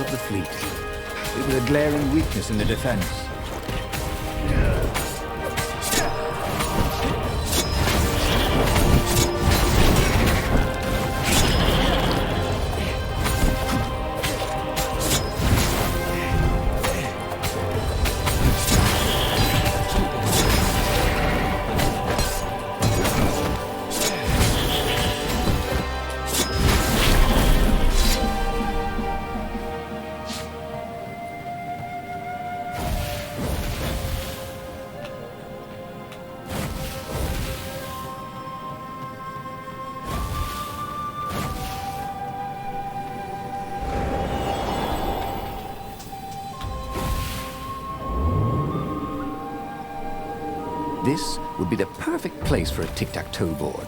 of the fleet. It was a glaring weakness in the defense. This would be the perfect place for a tic-tac-toe board.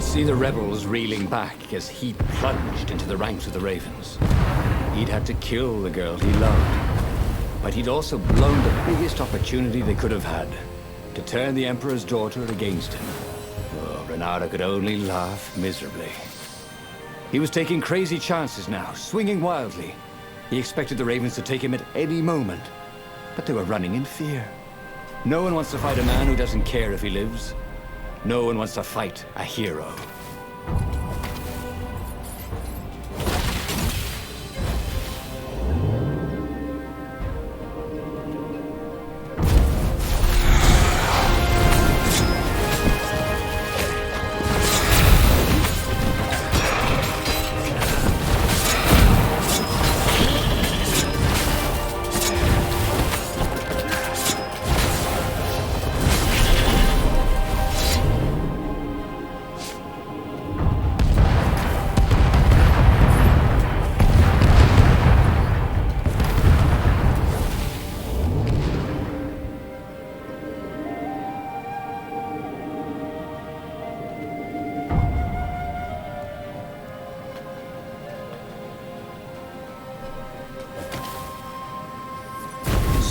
See the rebels reeling back as he plunged into the ranks of the Ravens. He'd had to kill the girl he loved, but he'd also blown the biggest opportunity they could have had to turn the Emperor's daughter against him. Oh, Reynardo could only laugh miserably. He was taking crazy chances now, swinging wildly. He expected the Ravens to take him at any moment, but they were running in fear. No one wants to fight a man who doesn't care if he lives. No one wants to fight a hero.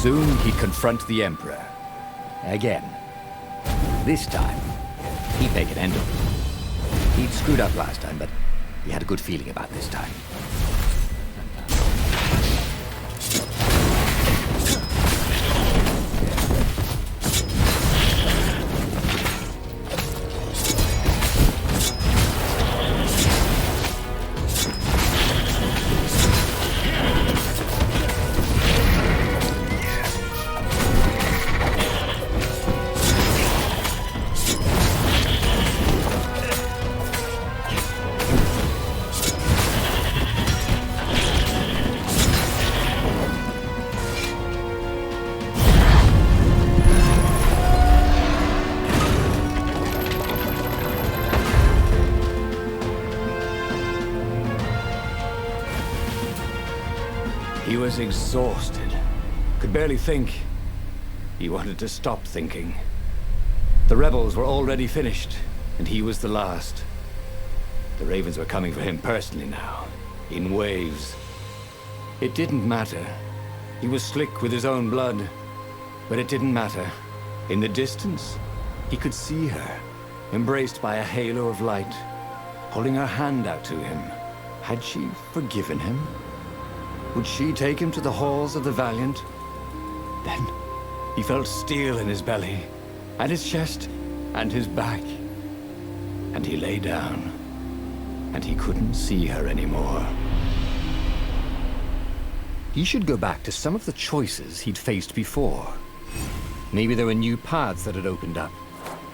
Soon he'd confront the Emperor. Again. This time, he'd make an end of it. He'd screwed up last time, but he had a good feeling about this time. He was exhausted, could barely think. He wanted to stop thinking. The rebels were already finished, and he was the last. The Ravens were coming for him personally now, in waves. It didn't matter. He was slick with his own blood, but it didn't matter. In the distance, he could see her, embraced by a halo of light, holding her hand out to him. Had she forgiven him? Would she take him to the halls of the Valiant? Then he felt steel in his belly, and his chest, and his back. And he lay down, and he couldn't see her anymore. He should go back to some of the choices he'd faced before. Maybe there were new paths that had opened up,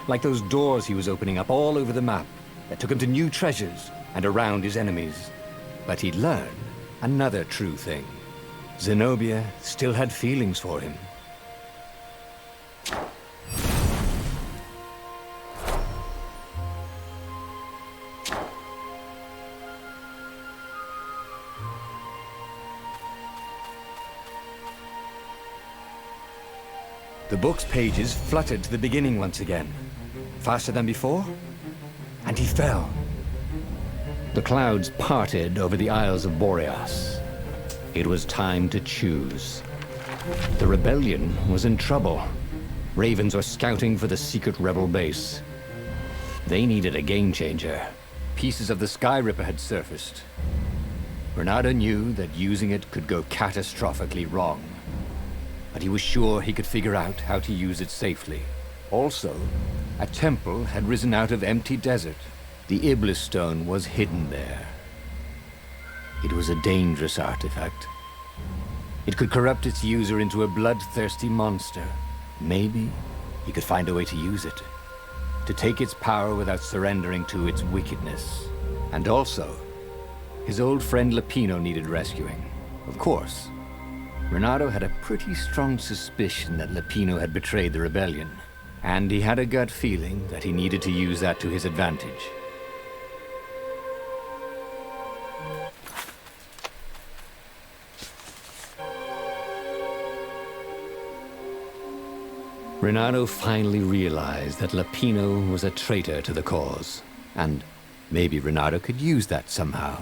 like those doors he was opening up all over the map that took him to new treasures and around his enemies. But he'd learn another true thing. Zenobia still had feelings for him. The book's pages fluttered to the beginning once again. Faster than before, and he fell. The clouds parted over the Isles of Boreas. It was time to choose. The rebellion was in trouble. Ravens were scouting for the secret rebel base. They needed a game changer. Pieces of the Sky Ripper had surfaced. Reynardo knew that using it could go catastrophically wrong. But he was sure he could figure out how to use it safely. Also, a temple had risen out of empty desert. The Iblis stone was hidden there. It was a dangerous artifact. It could corrupt its user into a bloodthirsty monster. Maybe he could find a way to use it, to take its power without surrendering to its wickedness. And also, his old friend Lapino needed rescuing. Of course, Reynardo had a pretty strong suspicion that Lapino had betrayed the rebellion, and he had a gut feeling that he needed to use that to his advantage. Reynardo finally realized that Lapino was a traitor to the cause, and maybe Reynardo could use that somehow.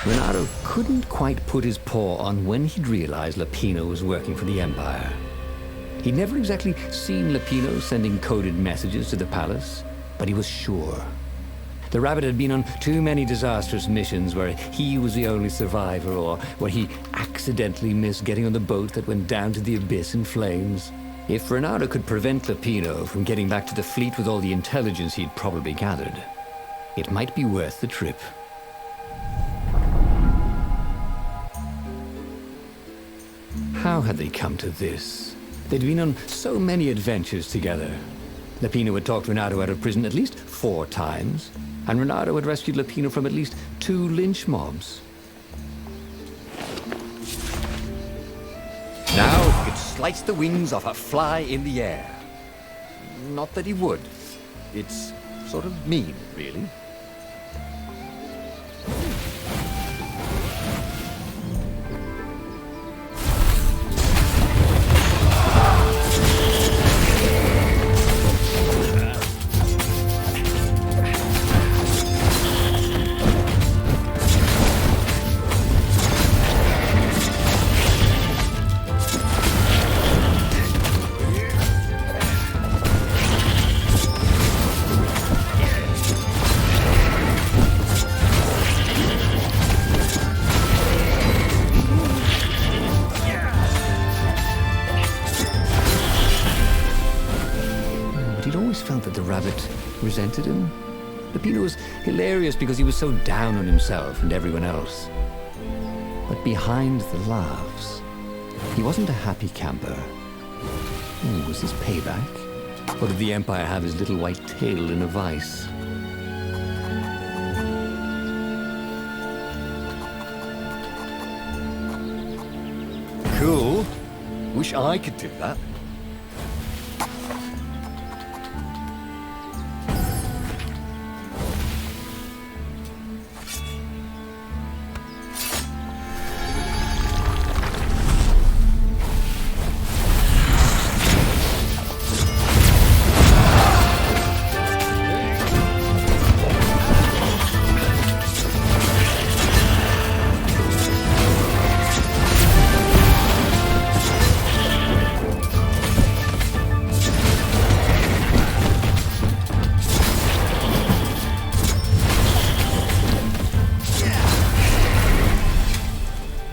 Reynardo couldn't quite put his paw on when he'd realized Lapino was working for the Empire. He'd never exactly seen Lapino sending coded messages to the palace, but he was sure. The rabbit had been on too many disastrous missions where he was the only survivor, or where he accidentally missed getting on the boat that went down to the abyss in flames. If Reynardo could prevent Lapino from getting back to the fleet with all the intelligence he'd probably gathered, it might be worth the trip. How had they come to this? They'd been on so many adventures together. Lapino had talked Reynardo out of prison at least 4 times, and Reynardo had rescued Lapino from at least 2 lynch mobs. Now he could slice the wings off a fly in the air. Not that he would. It's sort of mean, really. Felt that the rabbit resented him. Lapino was hilarious because he was so down on himself and everyone else. But behind the laughs, he wasn't a happy camper. Was this payback? Or did the Empire have his little white tail in a vice? Cool. Wish I could do that.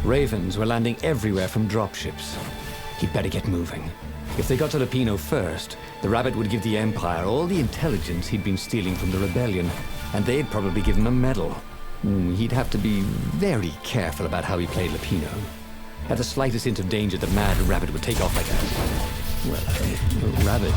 Ravens were landing everywhere from dropships. He'd better get moving. If they got to Lapino first, the rabbit would give the Empire all the intelligence he'd been stealing from the rebellion, and they'd probably give him a medal. He'd have to be very careful about how he played Lapino. At the slightest hint of danger, the mad rabbit would take off like a rabbit.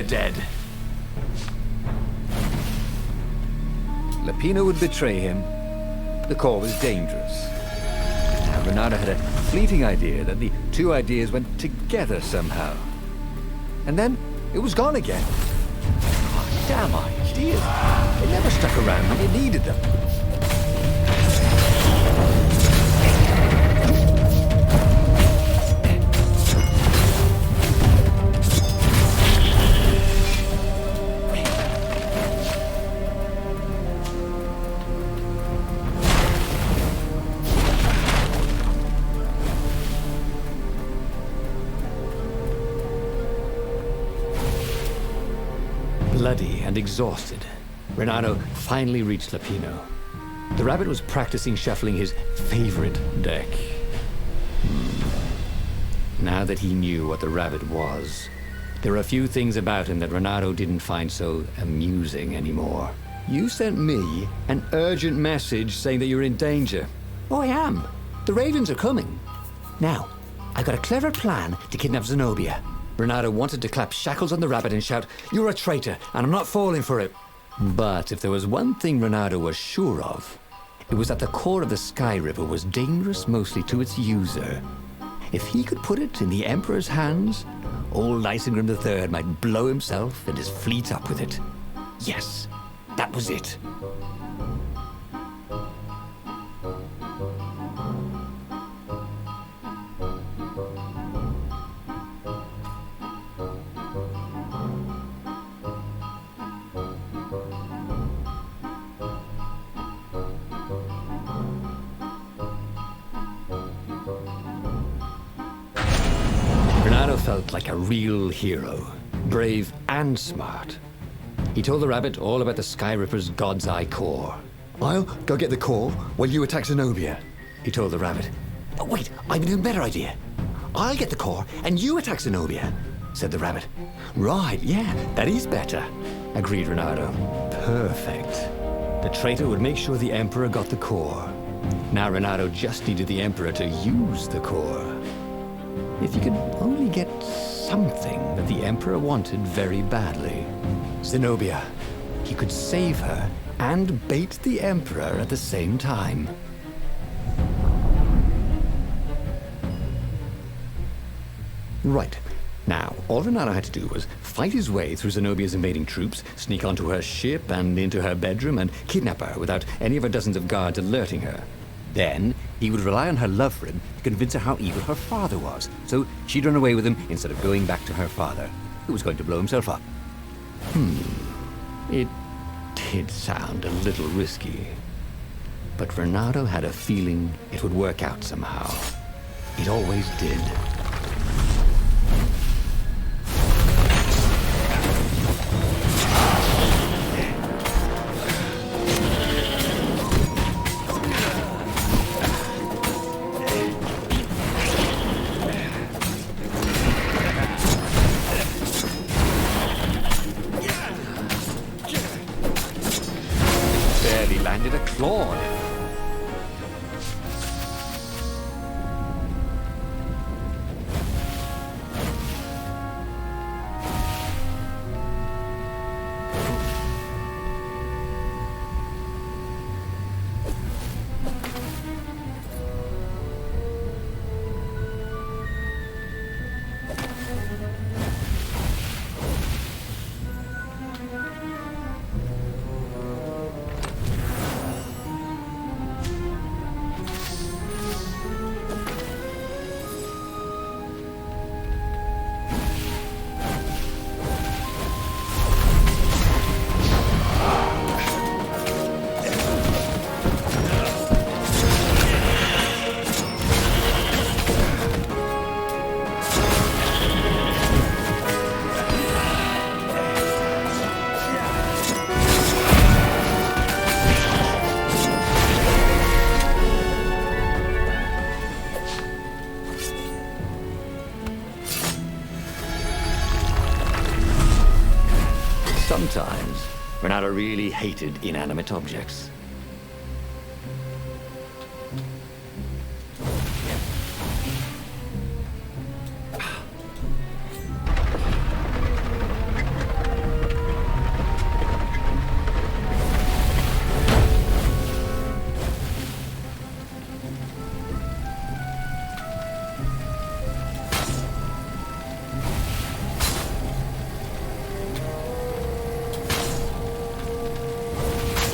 Dead. Lapino would betray him. The core was dangerous. Now, Reynardo had a fleeting idea that the two ideas went together somehow. And then it was gone again. Oh, damn ideas. They never stuck around when you needed them. Bloody and exhausted, Reynardo finally reached Lapino. The rabbit was practicing shuffling his favorite deck. Now that he knew what the rabbit was, there were a few things about him that Reynardo didn't find so amusing anymore. You sent me an urgent message saying that you're in danger. Oh, I am. The ravens are coming. Now, I've got a clever plan to kidnap Zenobia. Reynardo wanted to clap shackles on the rabbit and shout, "You're a traitor, and I'm not falling for it." But if there was one thing Reynardo was sure of, it was that the core of the Sky Ripper was dangerous mostly to its user. If he could put it in the Emperor's hands, old Isengrim III might blow himself and his fleet up with it. Yes, that was it. Reynardo felt like a real hero, brave and smart. He told the rabbit all about the Sky Ripper's God's Eye core. "I'll go get the core while you attack Zenobia," he told the rabbit. "Oh, wait, I've an even better idea. I'll get the core and you attack Zenobia," said the rabbit. "Right, yeah, that is better," agreed Reynardo. Perfect. The traitor would make sure the Emperor got the core. Now Reynardo just needed the Emperor to use the core. If he could only get something that the Emperor wanted very badly. Zenobia. He could save her and bait the Emperor at the same time. Right. Now, all Reynardo had to do was fight his way through Zenobia's invading troops, sneak onto her ship and into her bedroom, and kidnap her without any of her dozens of guards alerting her. Then, he would rely on her love for him to convince her how evil her father was, so she'd run away with him instead of going back to her father, who was going to blow himself up. It did sound a little risky. But Reynardo had a feeling it would work out somehow. It always did. Landed a claw on him. sometimes Reynardo really hated inanimate objects.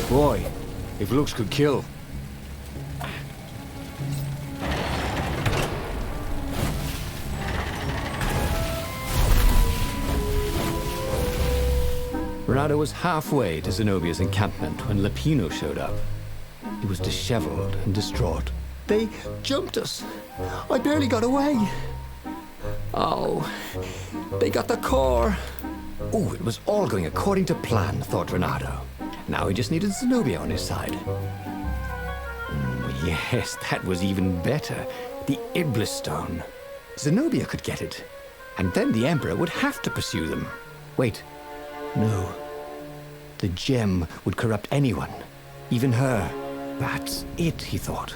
Boy, if looks could kill. Reynardo was halfway to Zenobia's encampment when Lapino showed up. He was disheveled and distraught. They jumped us. I barely got away. Oh, they got the core. Oh, it was all going according to plan, thought Reynardo. Now he just needed Zenobia on his side. Yes, that was even better. The Iblis Stone. Zenobia could get it. And then the Emperor would have to pursue them. Wait. No. The gem would corrupt anyone. Even her. That's it, he thought.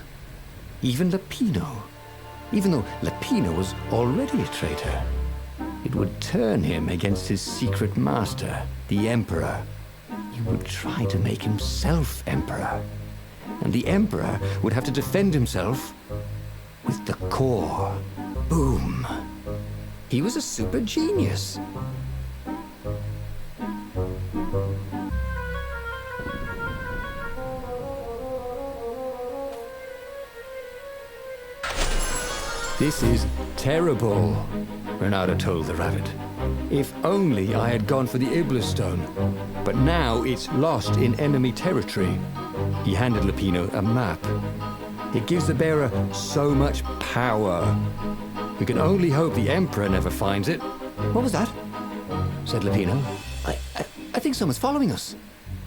Even Lapino. Even though Lapino was already a traitor. It would turn him against his secret master, the Emperor. He would try to make himself Emperor. And the Emperor would have to defend himself with the core. Boom. He was a super genius. This is terrible, Reynardo told the rabbit. If only I had gone for the Iblis Stone. But now it's lost in enemy territory. He handed Lapino a map. It gives the bearer so much power. We can only hope the Emperor never finds it. What was that? Said Lapino. I think someone's following us.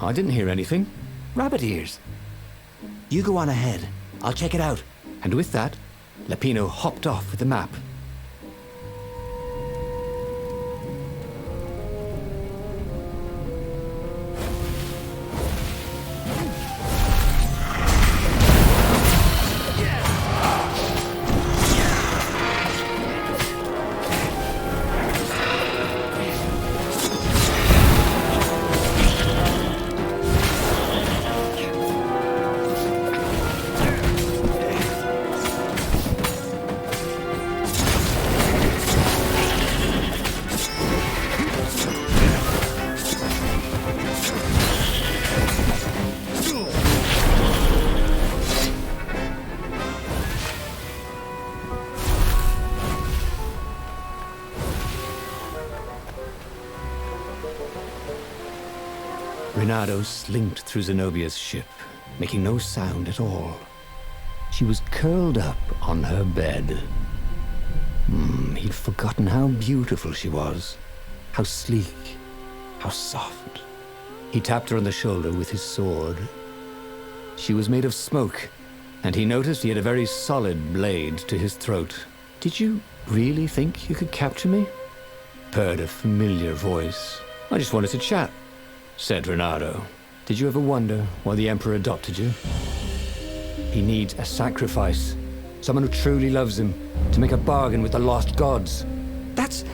I didn't hear anything. Rabbit ears. You go on ahead. I'll check it out. And with that, Lapino hopped off with the map. Reynardo slinked through Zenobia's ship, making no sound at all. She was curled up on her bed. He'd forgotten how beautiful she was, how sleek, how soft. He tapped her on the shoulder with his sword. She was made of smoke, and he noticed he had a very solid blade to his throat. "Did you really think you could capture me?" purred a familiar voice. "I just wanted to chat," said Reynardo. "Did you ever wonder why the Emperor adopted you? He needs a sacrifice, someone who truly loves him, to make a bargain with the lost gods." "That's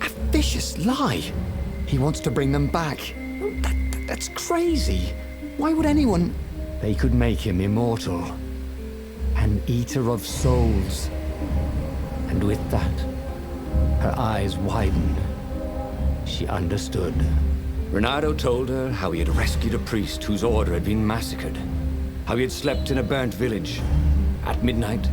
a vicious lie. He wants to bring them back. That's crazy. Why would anyone..." "They could make him immortal, an eater of souls." And with that, her eyes widened. She understood. Reynardo told her how he had rescued a priest whose order had been massacred, how he had slept in a burnt village. At midnight,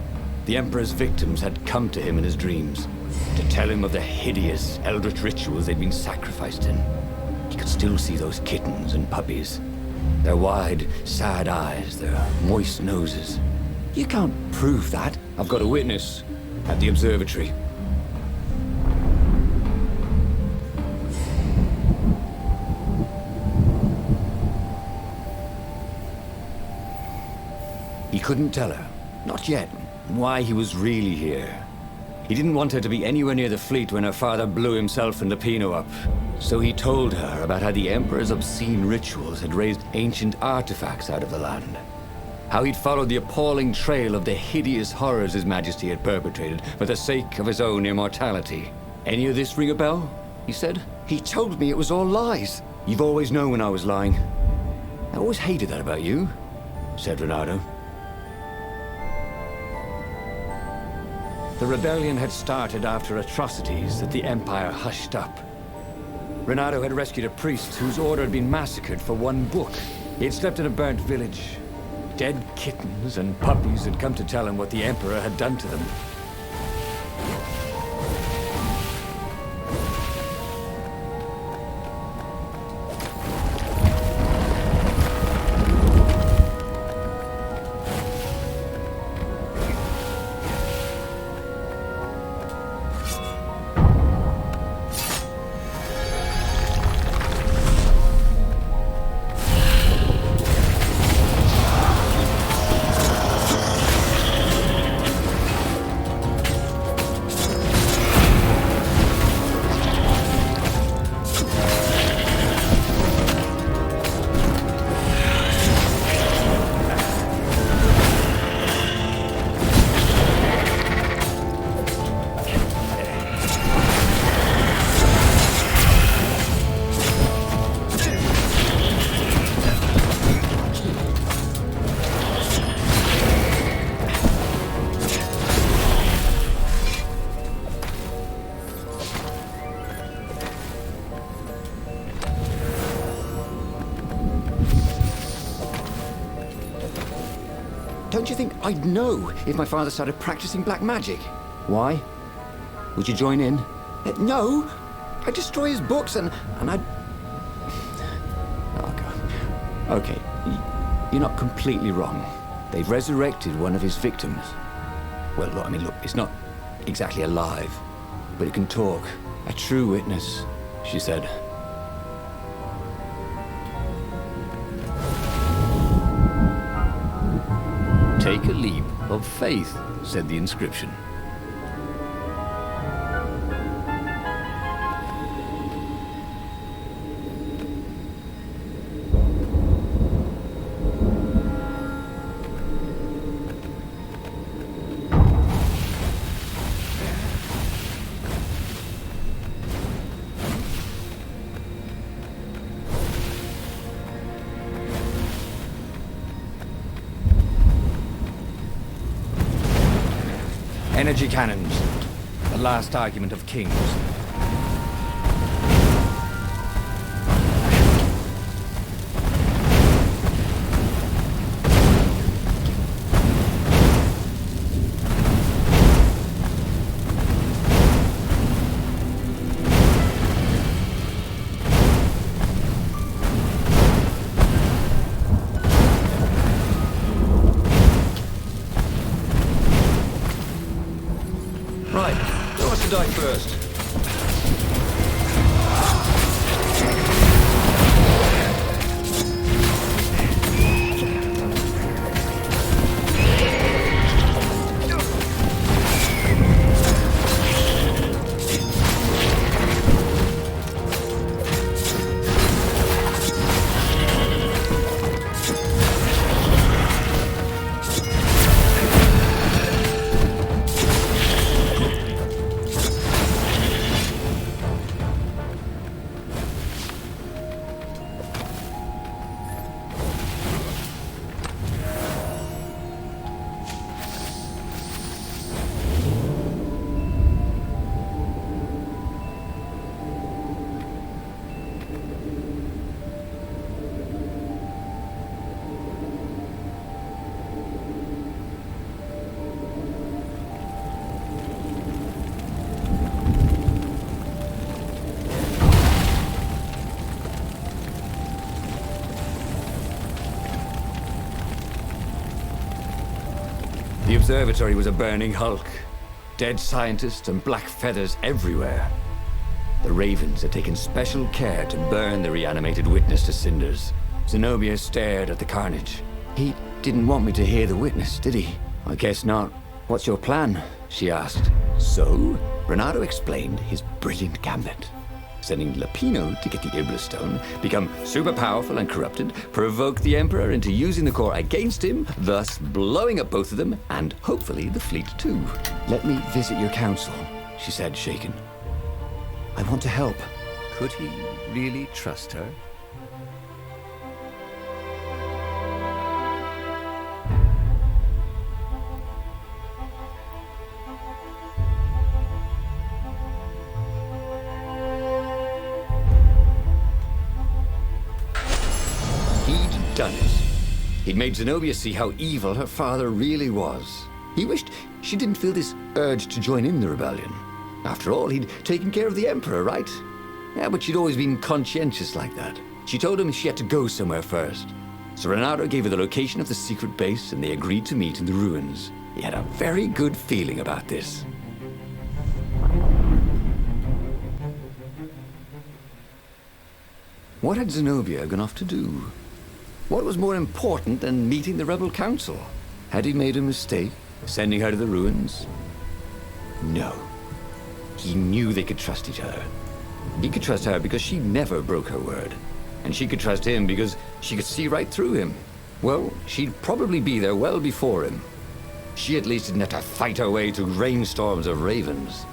the Emperor's victims had come to him in his dreams to tell him of the hideous eldritch rituals they'd been sacrificed in. He could still see those kittens and puppies, their wide, sad eyes, their moist noses. "You can't prove that." "I've got a witness at the observatory." He couldn't tell her, not yet, why he was really here. He didn't want her to be anywhere near the fleet when her father blew himself and Lupino up. So he told her about how the Emperor's obscene rituals had raised ancient artifacts out of the land. How he'd followed the appalling trail of the hideous horrors His Majesty had perpetrated for the sake of his own immortality. Any of this ring a bell? He said. He told me it was all lies. You've always known when I was lying. I always hated that about you, said Reynardo. The rebellion had started after atrocities that the Empire hushed up. Reynardo had rescued a priest whose order had been massacred for one book. He had slept in a burnt village. Dead kittens and puppies had come to tell him what the Emperor had done to them. Don't you think I'd know if my father started practicing black magic? Why? Would you join in? No! I'd destroy his books and I'd... Oh, God. Okay, you're not completely wrong. They've resurrected one of his victims. Well, look, I mean, look, it's not exactly alive, but it can talk. A true witness, she said. Take a leap of faith, said the inscription. Energy cannons. The last argument of kings. Right, who wants to die first? The observatory was a burning hulk. Dead scientists and black feathers everywhere. The Ravens had taken special care to burn the reanimated witness to cinders. Zenobia stared at the carnage. He didn't want me to hear the witness, did he? I guess not. What's your plan? She asked. So, Reynardo explained his brilliant gambit. Sending Lapino to get the Iblis Stone, become super powerful and corrupted, provoke the Emperor into using the core against him, thus blowing up both of them, and hopefully the fleet too. "Let me visit your council," she said, shaken. "I want to help." Could he really trust her? He'd done it. He'd made Zenobia see how evil her father really was. He wished she didn't feel this urge to join in the rebellion. After all, he'd taken care of the Emperor, right? Yeah, but she'd always been conscientious like that. She told him she had to go somewhere first. So Reynardo gave her the location of the secret base, and they agreed to meet in the ruins. He had a very good feeling about this. What had Zenobia gone off to do? What was more important than meeting the rebel council? Had he made a mistake, sending her to the ruins? No. He knew they could trust each other. He could trust her because she never broke her word. And she could trust him because she could see right through him. Well, she'd probably be there well before him. She at least didn't have to fight her way through rainstorms of ravens.